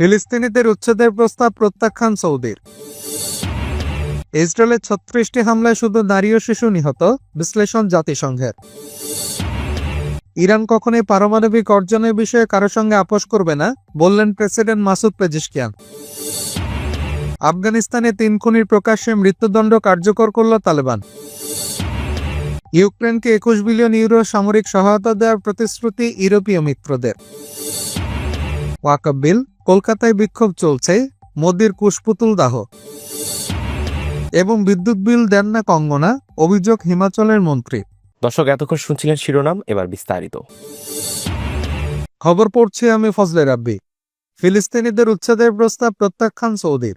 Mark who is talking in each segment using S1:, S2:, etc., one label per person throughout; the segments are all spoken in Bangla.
S1: ফিলিস্তিনিদের উচ্ছেদের প্রস্তাব প্রত্যাখ্যান সৌদির। ইসরায়েলের ৩৬টি হামলায় শুধু নারী ও শিশু নিহত, বিশ্লেষণ জাতিসংঘের। ইরান কখনোই পারমাণবিক অর্জনের বিষয়ে কারো সঙ্গে আপোষ করবে না, বললেন প্রেসিডেন্ট মাসুদ পেজিশকিয়ান। আফগানিস্তানে ৩ খুনির প্রকাশ্যে মৃত্যুদণ্ড কার্যকর করল তালেবান। ইউক্রেনকে ২১ বিলিয়ন ইউরো সামরিক সহায়তা দেওয়ার প্রতিশ্রুতি ইউরোপীয় মিত্রদের। ওয়াকফ বিল, কলকাতায় বিক্ষোভ চলছে, মোদির কুশপুতুল দাহ। এবং বিদ্যুৎ বিল দেন না কঙ্গনা, অভিযোগ হিমাচলের মন্ত্রী।
S2: দর্শক, এতক্ষণ শুনছিলেন শিরোনাম, এবার বিস্তারিত
S1: খবর পড়ছি আমি ফজলে রাব্বি। ফিলিস্তিনিদের উচ্ছেদের প্রস্তাব প্রত্যাখ্যান সৌদির।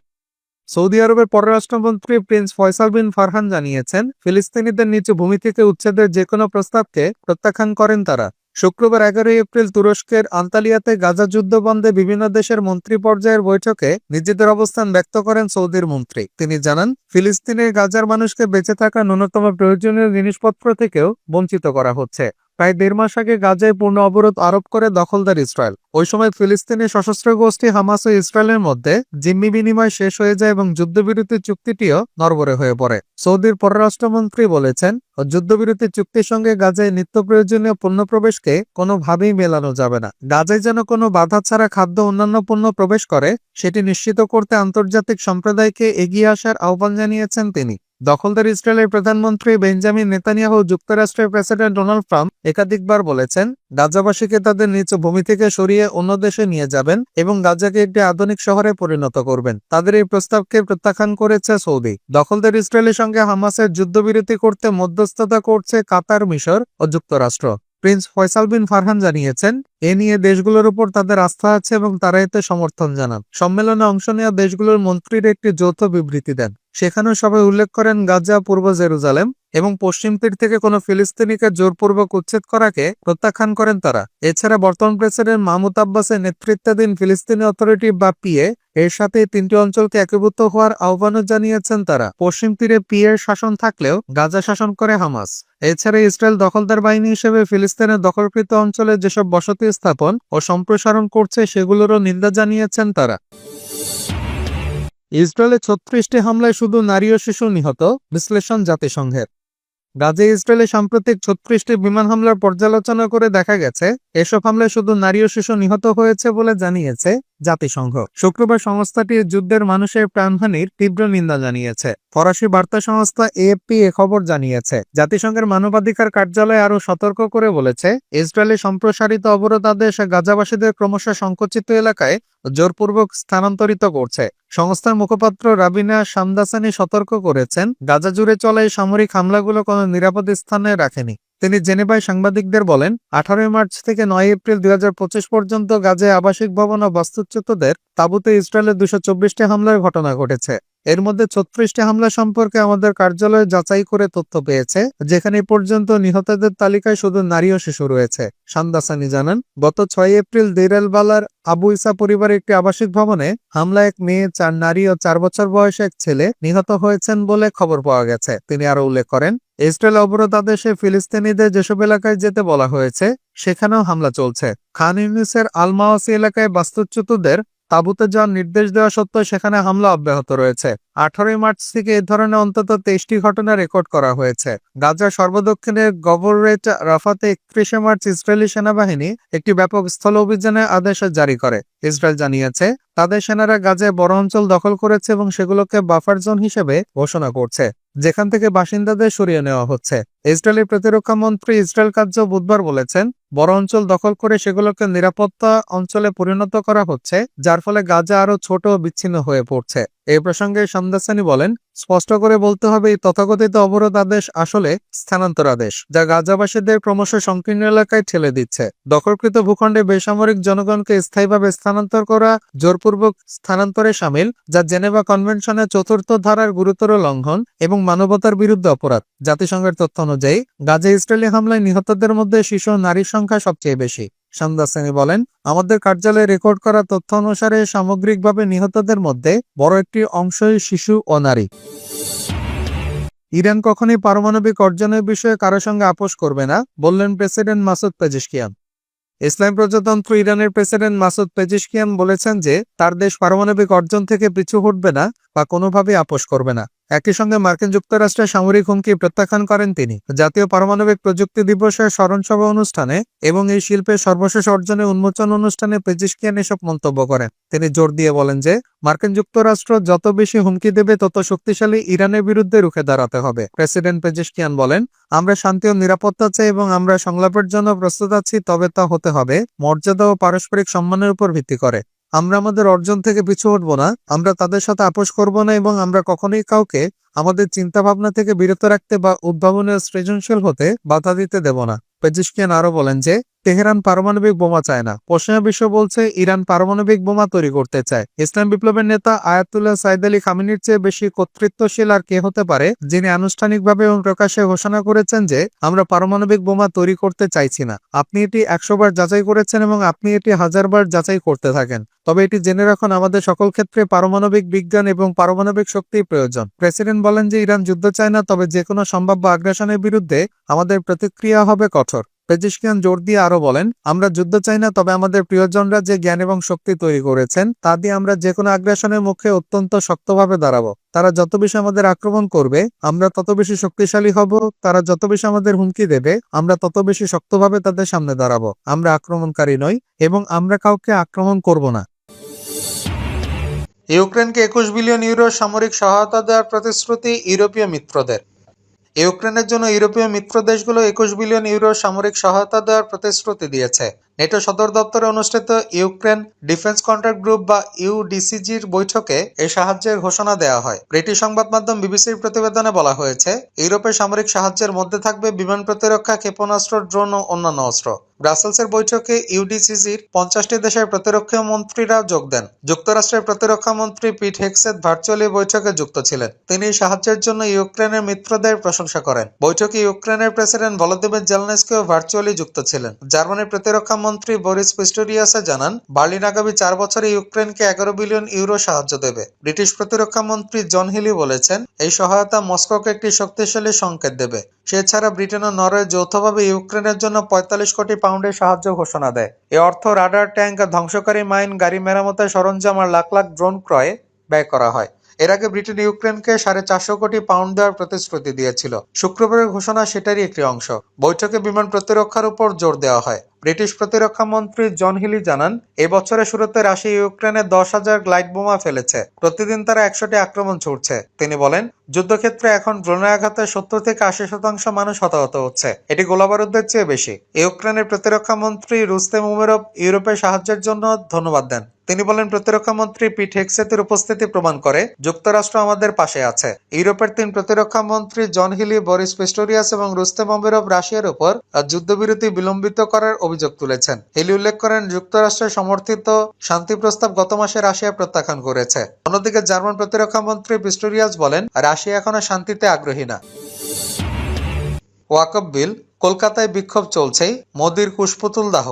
S1: সৌদি আরবের পররাষ্ট্রমন্ত্রী প্রিন্স ফয়সাল বিন ফারহান জানিয়েছেন, ফিলিস্তিনিদের নিচু ভূমি থেকে উচ্ছেদের যে কোনো প্রস্তাবকে প্রত্যাখ্যান করেন তারা। শুক্রবার ১১ এপ্রিল তুরস্কের আন্তালিয়াতে গাজা যুদ্ধ বন্ধে বিভিন্ন দেশের মন্ত্রী পর্যায়ের বৈঠকে নিজেদের অবস্থান ব্যক্ত করেন সৌদির মন্ত্রী। তিনি জানান, ফিলিস্তিনের গাজার মানুষকে বেঁচে থাকা ন্যূনতম প্রয়োজনীয় জিনিসপত্র থেকেও বঞ্চিত করা হচ্ছে। প্রায় ১.৫ মাস আগে গাজায় পূর্ণ অবরোধ আরোপ করে দখলদার ইসরায়েল। ওই সময় ফিলিস্তিনি সশস্ত্র গোষ্ঠী হামাস ও ইসরায়েলের মধ্যে জিম্মি বিনিময় শেষ হয়ে যায় এবং যুদ্ধবিরতি চুক্তিটিও নড়বড়ে হয়ে পড়ে। সৌদির পররাষ্ট্রমন্ত্রী বলেছেন, যুদ্ধবিরতি চুক্তির সঙ্গে গাজায় নিত্য প্রয়োজনীয় পণ্য প্রবেশকে কোনোভাবেই মেলানো যাবে না। গাজায় যেন কোনো বাধা ছাড়া খাদ্য অন্যান্য পণ্য প্রবেশ করে, সেটি নিশ্চিত করতে আন্তর্জাতিক সম্প্রদায়কে এগিয়ে আসার আহ্বান জানিয়েছেন তিনি। দখলদার ইসরায়েলের প্রধানমন্ত্রী বেঞ্জামিন নেতানিয়াহু যুক্তরাষ্ট্রের প্রেসিডেন্ট ডোনাল্ড ট্রাম্প একাধিকবার বলেছেন, গাজাবাসীকে তাদের নিজ ভূমি থেকে সরিয়ে অন্য দেশে নিয়ে যাবেন এবং গাজাকে একটি আধুনিক শহরে পরিণত করবেন। তাদের এই প্রস্তাবকে প্রত্যাখ্যান করেছে সৌদি। দখলদার ইসরায়েলের সঙ্গে হামাসের যুদ্ধবিরতি করতে মধ্যস্থতা করছে কাতার, মিশর ও যুক্তরাষ্ট্র। প্রিন্স ফয়সাল বিন ফারহান জানিয়েছেন, এ নিয়ে দেশগুলোর উপর তাদের আস্থা আছে এবং তারা এতে সমর্থন জানান। সম্মেলনে অংশ নেওয়া দেশগুলোর মন্ত্রীরা একটি যৌথ বিবৃতি দেন। সেখানেও সবাই উল্লেখ করেন, গাজা, পূর্ব জেরুজালেম এবং পশ্চিম তীর থেকে কোনো ফিলিস্তিনিকে জোরপূর্বক উচ্ছেদ করাকে প্রত্যাখ্যান করেন তারা। এছাড়া বর্তমান প্রেসিডেন্ট মাহমুদ আব্বাসের নেতৃত্বাধীন ফিলিস্তিনি অথরিটি বা পিএ এর সাথে ৩টি অঞ্চলকে একীভূত হওয়ার আহ্বানও জানিয়েছেন তারা। পশ্চিম তীরে পিএর শাসন থাকলেও গাজা শাসন করে হামাস। এছাড়া ইসরায়েল দখলদার বাহিনী হিসেবে ফিলিস্তিনের দখলকৃত অঞ্চলে যেসব বসতি স্থাপন ও সম্প্রসারণ করছে সেগুলোরও নিন্দা জানিয়েছেন তারা। ইসরায়েলে ৩৬টি হামলায় শুধু নারী ও শিশু নিহত, বিশ্লেষণ জাতিসংঘের। গাজায় ইসরায়েলে সাম্প্রতিক ৩৬টি বিমান হামলার পর্যালোচনা করে দেখা গেছে, এসব হামলায় শুধু নারী ও শিশু নিহত হয়েছে বলে জানিয়েছে জাতিসংঘ। শুক্রবার সংস্থাটি যুদ্ধের মানুষের প্রাণহানির তীব্র নিন্দা জানিয়েছে। ফরাসি বার্তা সংস্থা এএফপি এ খবর জানিয়েছে। জাতিসংঘের মানবাধিকার কার্যালয় আরও সতর্ক করে বলেছে, ইসরায়েলের সম্প্রসারিত অবরোধাদেশ গাজাবাসীদের ক্রমশ সংকুচিত এলাকায় জোরপূর্বক স্থানান্তরিত করছে। সংস্থার মুখপাত্র রাবিনা শামদাসানি সতর্ক করেছেন, গাজা জুড়ে চলা এই সামরিক হামলাগুলো কোনো নিরাপদ স্থানে রাখেনি। তিনি জেনেভায় সাংবাদিকদের বলেন, ১৮ মার্চ থেকে ৯ এপ্রিল ২০২৫ পর্যন্ত গাজায় আবাসিক ভবন ও বাস্তুচ্যুতদের তাঁবুতে ইসরায়েলের ২২৪টি হামলার ঘটনা ঘটেছে। এর মধ্যে ৩৬টি হামলা সম্পর্কে আমাদের কার্যালয় যাচাই করে তথ্য পেয়েছে, যেখানে পর্যন্ত নিহতদের তালিকায় শুধু নারী ও শিশু রয়েছে। শামদাসানি জানান, গত ৬ এপ্রিল দের এল বালার আবু ইসা পরিবারের একটি আবাসিক ভবনে হামলায় ১ মেয়ে, ৪ নারী ও ৪ বছর বয়সে এক ছেলে নিহত হয়েছেন বলে খবর পাওয়া গেছে। তিনি আরো উল্লেখ করেন, ইসরায়েল অবরোধাদেশে ফিলিস্তিনিদের যেসব এলাকায় যেতে বলা হয়েছে সেখানেও হামলা চলছে। খান ইউনিসের আল মাওয়াসি এলাকায় বাস্তুচ্যুতদের তাঁবুতে যাওয়ার নির্দেশ দেওয়া সত্ত্বেও সেখানে হামলা অব্যাহত রয়েছে। ১৮ মার্চ থেকে এ ধরনের অন্তত ২৩টি ঘটনা রেকর্ড করা হয়েছে। গাজার সর্বদক্ষিণের গভররেট রাফাতে ৩১ মার্চ ইসরায়েলি সেনাবাহিনী একটি ব্যাপক স্থল অভিযানের আদেশ জারি করে। ইসরায়েল জানিয়েছে, তাদের সেনারা গাজায় বড় অঞ্চল দখল করেছে এবং সেগুলোকে বাফার জোন হিসেবে ঘোষণা করছে, যেখান থেকে বাসিন্দাদের সরিয়ে নেওয়া হচ্ছে। ইসরায়েলের প্রতিরক্ষা মন্ত্রী ইসরায়েল কাৎজ বুধবার বলেছেন, বড় অঞ্চল দখল করে সেগুলোকে নিরাপত্তা অঞ্চলে পরিণত করা হচ্ছে, যার ফলে গাজা আরো ছোট ও বিচ্ছিন্ন হয়ে পড়ছে। এই প্রসঙ্গে শামদাসানি বলেন, স্পষ্ট করে বলতে হবে, এই তথাকথিত অবরোধ আদেশ আসলে স্থানান্তর আদেশ, যা গাজাবাসীদের ক্রমশ সংকীর্ণ এলাকায় ঠেলে দিচ্ছে। দখলকৃত ভূখণ্ডে বেসামরিক জনগণকে স্থায়ীভাবে স্থানান্তর করা জোরপূর্বক স্থানান্তরে শামিল, যা জেনেভা কনভেনশনের ৪র্থ ধারার গুরুতর লঙ্ঘন এবং মানবতার বিরুদ্ধে অপরাধ। জাতিসংঘের তথ্য অনুযায়ী গাজায় ইসরায়েলি হামলায় নিহতদের মধ্যে শিশু ও নারীর সংখ্যা সবচেয়ে বেশি। শামদাসানি বলেন, আমাদের কার্যালয়ে রেকর্ড করা তথ্য অনুসারে সামগ্রিকভাবে নিহতদের মধ্যে বড় একটি অংশই শিশু ও নারী। ইরান কখনোই পারমাণবিক অর্জনের বিষয়ে কারো সঙ্গে আপোষ করবে না, বললেন প্রেসিডেন্ট মাসুদ পেজিশকিয়ান। ইসলামী প্রজাতন্ত্র ইরানের প্রেসিডেন্ট মাসুদ পেজিশকিয়ান বলেছেন যে তার দেশ পারমাণবিক অর্জন থেকে পিছু হটবে না বা কোনোভাবেই আপোস করবে না। একই সঙ্গে মার্কিন যুক্তরাষ্ট্রের সামরিক হুমকি প্রত্যাখ্যান করেন তিনি। জাতীয় পারমাণবিক প্রযুক্তি দিবসের স্মরণসভা অনুষ্ঠানে এবং এই শিল্পের সর্বশেষ অর্জনের উন্মোচন অনুষ্ঠানে পেজিশকিয়ান এসব মন্তব্য করেন। তিনি জোর দিয়ে বলেন যে মার্কিন যুক্তরাষ্ট্র যত বেশি হুমকি দেবে তত শক্তিশালী ইরানের বিরুদ্ধে রুখে দাঁড়াতে হবে। প্রেসিডেন্ট পেজিশকিয়ান বলেন, আমরা শান্তি ও নিরাপত্তা চাই এবং আমরা সংলাপের জন্য প্রস্তুত আছি, তবে তা হতে হবে মর্যাদা ও পারস্পরিক সম্মানের উপর ভিত্তি করে। আমরা আমাদের অর্জন থেকে পিছু হটব না, আমরা তাদের সাথে আপোস করব না এবং আমরা কখনোই কাউকে আমাদের চিন্তাভাবনা থেকে বিরত রাখতে বা উদ্ভাবনী ও সৃজনশীল হতে বাধা দিতে দেব না। পেজিশকিয়ান আরো বলেন যে তেহরান পারমাণবিক বোমা চায় না। পশ্চিমা বিশ্ব বলছে ইরান পারমাণবিক বোমা তৈরি করতে চায়। ইসলাম বিপ্লবের নেতা আয়াতুল্লাহ সাইদ আলী খামেনির চেয়ে বেশি কর্তৃত্বশীল আর কে হতে পারে, যিনি আনুষ্ঠানিকভাবে এবং প্রকাশ্যে ঘোষণা করেছেন যে আমরা পারমাণবিক বোমা তৈরি করতে চাইছি না। আপনি এটি 100 বার যাচাই করেছেন এবং আপনি এটি 1000 বার যাচাই করতে থাকেন। তবে এটি জেনে রাখুন, আমাদের সকল ক্ষেত্রে পারমাণবিক বিজ্ঞান এবং পারমাণবিক শক্তির প্রয়োজন। প্রেসিডেন্ট বলেন যে ইরান যুদ্ধ চায় না, তবে যে কোনো সম্ভাব্য আগ্রাসনের বিরুদ্ধে আমাদের প্রতিক্রিয়া হবে কঠোর। পেজিশকিয়ান জোর দিয়ে আরো বলেন, আমরা যুদ্ধ চাই না, তবে আমাদের প্রিয়জনরা যে জ্ঞান এবং শক্তি তৈরি করেছেন তা দিয়ে আমরা যে কোনো আগ্রাসনের মুখে অত্যন্ত শক্তভাবে দাঁড়াবো। তারা যত বেশি আমাদের আক্রমণ করবে আমরা তত বেশি শক্তিশালী হব। তারা যত বেশি আমাদের হুমকি দেবে আমরা তত বেশি শক্তভাবে তাদের সামনে দাঁড়াবো। আমরা আক্রমণকারী নই এবং আমরা কাউকে আক্রমণ করব না। ইউক্রেনকে 21 বিলিয়ন ইউরো সামরিক সহায়তা দেওয়ার প্রতিশ্রুতি ইউরোপীয় মিত্রদের। ইউক্রেনের জন্য ইউরোপীয় মিত্র দেশগুলো 21 বিলিয়ন ইউরো সামরিক সহায়তা দেওয়ার প্রতিশ্রুতি দিয়েছে। নেটো সদর দপ্তরে অনুষ্ঠিত ইউক্রেন ডিফেন্স কন্ট্রাক্ট গ্রুপ বা ইউডিসিজির বৈঠকে এই সাহায্যের ঘোষণা দেওয়া হয়। ব্রিটিশ সংবাদ মাধ্যম বিবিসির প্রতিবেদনে বলা হয়েছে, ইউরোপের সামরিক সাহায্যের মধ্যে থাকবে বিমান প্রতিরক্ষা, ক্ষেপণাস্ত্র, ড্রোন ও অন্যান্য অস্ত্র। ব্রাসেলসের বৈঠকে ইউডিসিজির 50টি দেশের প্রতিরক্ষা মন্ত্রীরা যোগ দেন। যুক্তরাষ্ট্রের প্রতিরক্ষা মন্ত্রী পিট হেগসেথ ভার্চুয়ালি বৈঠকে যুক্ত ছিলেন। তিনি সাহায্যের জন্য ইউক্রেনের মিত্রদের প্রশংসা করেন। বৈঠকে ইউক্রেনের প্রেসিডেন্ট ভলোদিমির জেলনেস্কিও ভার্চুয়ালি যুক্ত ছিলেন। জার্মানির প্রতিরক্ষা মন্ত্রী বরিস পিস্টোরিয়াসে জানান, বার্লিন আগামী 4 বছরে ইউক্রেনকে 11 বিলিয়ন ইউরো সাহায্য দেবে। ব্রিটিশ প্রতিরক্ষা মন্ত্রী জন হিলি বলেছেন, এই সহায়তা মস্কোকে একটি শক্তিশালী সংকেত দেবে। এছাড়া ব্রিটেন ও নরওয়ে যৌথভাবে ইউক্রেনের জন্য 45 কোটি পাউন্ডের সাহায্য ঘোষণা দেয়। এ অর্থ রাডার, ট্যাঙ্ক, ধ্বংসকারী মাইন, গাড়ি মেরামতের সরঞ্জাম আর লাখ লাখ ড্রোন ক্রয়ে ব্যয় করা হয়। এর আগে ব্রিটেন ইউক্রেনকে 450 কোটি পাউন্ড দেওয়ার প্রতিশ্রুতি দিয়েছিল। শুক্রবারের ঘোষণা সেটারই একটি অংশ। বৈঠকে বিমান প্রতিরক্ষার উপর জোর দেওয়া হয়। ব্রিটিশ প্রতিরক্ষা মন্ত্রী জন হিলি জানান, এই বছরের শুরুতে রাশিয়া ইউক্রেনে 10,000 গ্লাইড বোমা ফেলেছে। প্রতিদিন তারা 100টি আক্রমণ ছুড়ছে। তিনি বলেন, যুদ্ধক্ষেত্রে এখন ড্রোনের আঘাতে 70 থেকে 80% মানুষ হতাহত হচ্ছে। এটি গোলাবারুদের চেয়ে বেশি। ইউক্রেনের প্রতিরক্ষা মন্ত্রী রুস্তেম উমেরভ ইউরোপের সাহায্যের জন্য ধন্যবাদ দেন। তিনি বলেন, প্রতিরক্ষা মন্ত্রী পিট হেগসেথের উপস্থিতি প্রমাণ করে যুক্তরাষ্ট্র আমাদের পাশে আছে। ইউরোপের 3 প্রতিরক্ষা মন্ত্রী জন হিলি, বরিস পিস্টোরিয়াস এবং রুস্তেম উমেরভ রাশিয়ার উপর যুদ্ধবিরতি বিলম্বিত করার অভিযোগ তুলেছেন। হিলি উল্লেখ করেন, যুক্তরাষ্ট্রের সমর্থিত শান্তি প্রস্তাব গত মাসে রাশিয়া প্রত্যাখ্যান করেছে। অন্যদিকে জার্মান প্রতিরক্ষা মন্ত্রী পিস্টোরিয়াস বলেন, রাশিয়া এখনো শান্তিতে আগ্রহী না। ওয়াকফ বিল, কলকাতায় বিক্ষোভ চলছেই, মোদির কুশপুতুল দাহ।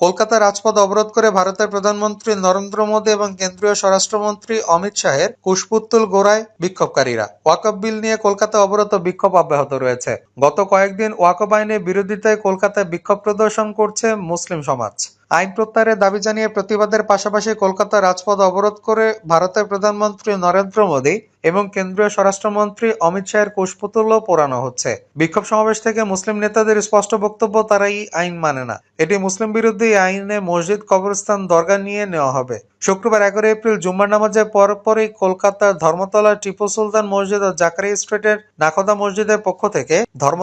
S1: কলকাতা রাজপথ অবরোধ করে ভারতের প্রধানমন্ত্রী নরেন্দ্র মোদী এবং কেন্দ্রীয় স্বরাষ্ট্রমন্ত্রী অমিত শাহের কুশপুতুল গোড়ায় বিক্ষোভকারীরা। ওয়াকফ বিল নিয়ে কলকাতা অবরোধ ও বিক্ষোভ অব্যাহত রয়েছে। গত কয়েকদিন ওয়াকফ আইনের বিরোধিতায় কলকাতায় বিক্ষোভ প্রদর্শন করছে মুসলিম সমাজ। আইন প্রত্যাহারের দাবি জানিয়ে প্রতিবাদের পাশাপাশি কলকাতা রাজপথ অবরোধ করে ভারতের প্রধানমন্ত্রী নরেন্দ্র মোদী এবং কেন্দ্রীয় স্বরাষ্ট্রমন্ত্রী অমিত শাহের কুশপুতুলও পোড়ানো হচ্ছে। বিক্ষোভ সমাবেশ থেকে মুসলিম নেতাদের স্পষ্ট বক্তব্য, তারা এই আইন মানে না। এটি মুসলিম বিরোধী আইনে মসজিদ, কবরস্থান, দরগা নিয়ে নেওয়া হবে। শুক্রবার 11 এপ্রিল জুম্মার নামাজের পরপরই কলকাতার ধর্মতলার টিপু সুলতান মসজিদ ও জাকারিয়া স্ট্রিটের নাখোদা মসজিদের পক্ষ থেকে ধর্ম